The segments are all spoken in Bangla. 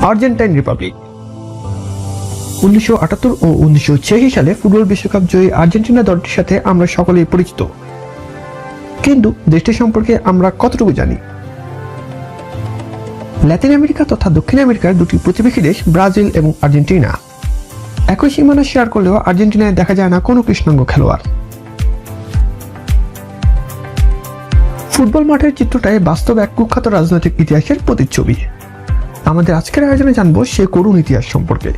Argentine Republic. 1978 ও 1986 সালে ফুটবল বিশ্বকাপ জয়ী আর্জেন্টিনা দলটির সাথে আমরা সকলেই পরিচিত, কিন্তু দেশটি সম্পর্কে আমরা কতটুকু জানি? লাতিন আমেরিকা তথা দক্ষিণ আমেরিকার দুটি প্রতিবেশী দেশ ব্রাজিল এবং আর্জেন্টিনা একই সীমানা শেয়ার করলেও আর্জেন্টিনায় দেখা যায় না কোনো কৃষ্ণাঙ্গ খেলোয়াড়। ফুটবল মাঠের চিত্রটাই বাস্তব এক কুখ্যাত রাজনৈতিক ইতিহাসের প্রতিচ্ছবি। আমাদের আজকের আয়োজনে জানবো সে করুণ ইতিহাস সম্পর্কে।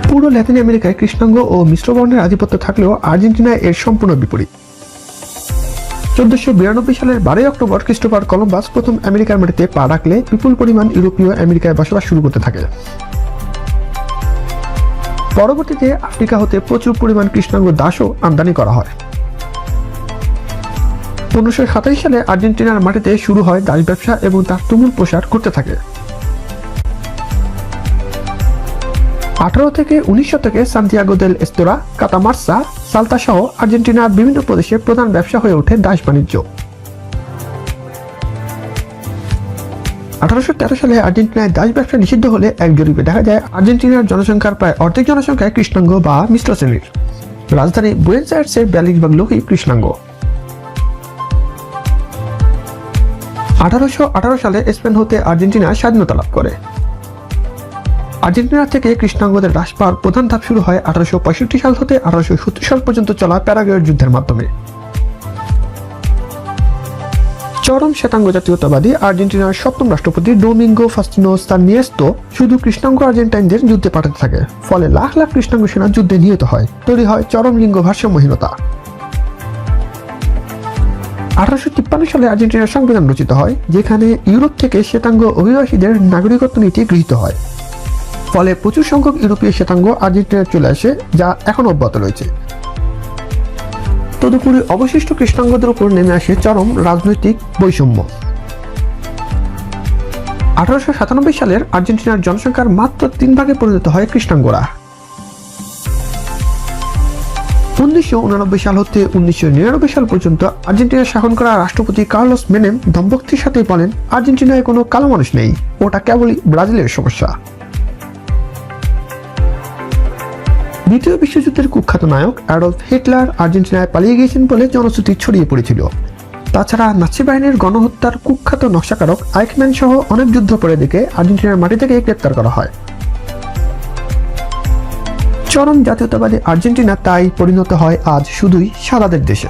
পুরো লাতিন আমেরিকায় কৃষ্ণাঙ্গ ও মিশ্র বর্ণের আধিপত্য থাকলেও আর্জেন্টিনায় এর সম্পূর্ণ বিপরীত। 1492 সালের 12 অক্টোবর ক্রিস্টোফার কলম্বাস প্রথম আমেরিকার মাটিতে পা রাখলে বিপুল পরিমাণ ইউরোপীয় আমেরিকায় বসবাস শুরু করতে থাকে। পরবর্তীতে আফ্রিকা হতে প্রচুর পরিমাণ কৃষ্ণাঙ্গ দাসও আমদানি করা হয়। 1527 সালে আর্জেন্টিনার মাটিতে শুরু হয় দাস ব্যবসা এবং তার তুমুল প্রসার করতে থাকে। 18 থেকে 19 শতকে সান্তিয়াগো দেল এস্তোরা, কাতামার্সা, সালতা সহ আর্জেন্টিনার বিভিন্ন প্রদেশে প্রধান ব্যবসা হয়ে ওঠে দাস বাণিজ্য। 1813 সালে আর্জেন্টিনায় দাস ব্যবসা নিষিদ্ধ হলে এক জরিপে দেখা যায় আর্জেন্টিনার জনসংখ্যার প্রায় অর্ধেক জনসংখ্যায় কৃষ্ণাঙ্গ বা মিশ্র শ্রেণীর। রাজধানী বুয়েনোস আয়ার্সের 42 ভাগ লোকই কৃষ্ণাঙ্গ। 1818 সালে স্পেন হতে আর্জেন্টিনা স্বাধীনতা লাভ করে। আর্জেন্টিনা থেকে কৃষ্ণাঙ্গদের হ্রাস পাওয়ার প্রধান ধাপ শুরু হয় 1865 সাল হতে 1870 সাল পর্যন্ত চলা প্যারাগুয়ের যুদ্ধের মাধ্যমে। চরম শ্বেতাঙ্গ জাতীয়তাবাদী আর্জেন্টিনার সপ্তম রাষ্ট্রপতি ডোমিঙ্গো ফাস্তিনো সার্নিয়েস্তো শুধু কৃষ্ণাঙ্গ আর্জেন্টাইনদের যুদ্ধে পাঠাতে থাকে, ফলে লাখ লাখ কৃষ্ণাঙ্গ সেনা যুদ্ধে নিহত হয়, তৈরি হয় চরম লিঙ্গ ভারসাম্যহীনতা। 1853 সালে আর্জেন্টিনার সংবিধান রচিত হয়, যেখানে ইউরোপ থেকে শ্বেতাঙ্গ অভিবাসীদের নাগরিকত্ব নীতি গৃহীত হয়, ফলে প্রচুর সংখ্যক ইউরোপীয় শ্বেতাঙ্গ আর্জেন্টিনায় চলে আসে, যা এখন অব্যাহত রয়েছে। তদুপরি অবশিষ্ট কৃষ্ণাঙ্গদের উপর নেমে আসে চরম রাজনৈতিক বৈষম্য। 1897 সালের আর্জেন্টিনার জনসংখ্যার মাত্র 3 ভাগে পরিণত হয় কৃষ্ণাঙ্গরা। 1989 সাল হতে 1999 সাল পর্যন্ত আর্জেন্টিনা শাসন করা রাষ্ট্রপতি কার্লোস মেনেম দম্ভক্তির সাথে বলেন, আর্জেন্টিনায় কোনো কালো মানুষ নেই, ওটা কেবলই ব্রাজিলের সমস্যা। দ্বিতীয় বিশ্বযুদ্ধের কুখ্যাত নায়ক অ্যাডলফ হিটলার আর্জেন্টিনায় পালিয়ে গিয়েছেন বলে জনশ্রুতি ছড়িয়ে পড়েছিল। তাছাড়া নাৎসি বাহিনীর গণহত্যার কুখ্যাত নকশাকারক আইকম্যান সহ অনেক যুদ্ধাপরাধীকে আর্জেন্টিনার মাটি থেকে গ্রেপ্তার করা হয়। চরম জাতীয়তাবাদী আর্জেন্টিনা তাই পরিণত হয় আজ শুধুই সাদাদের দেশে।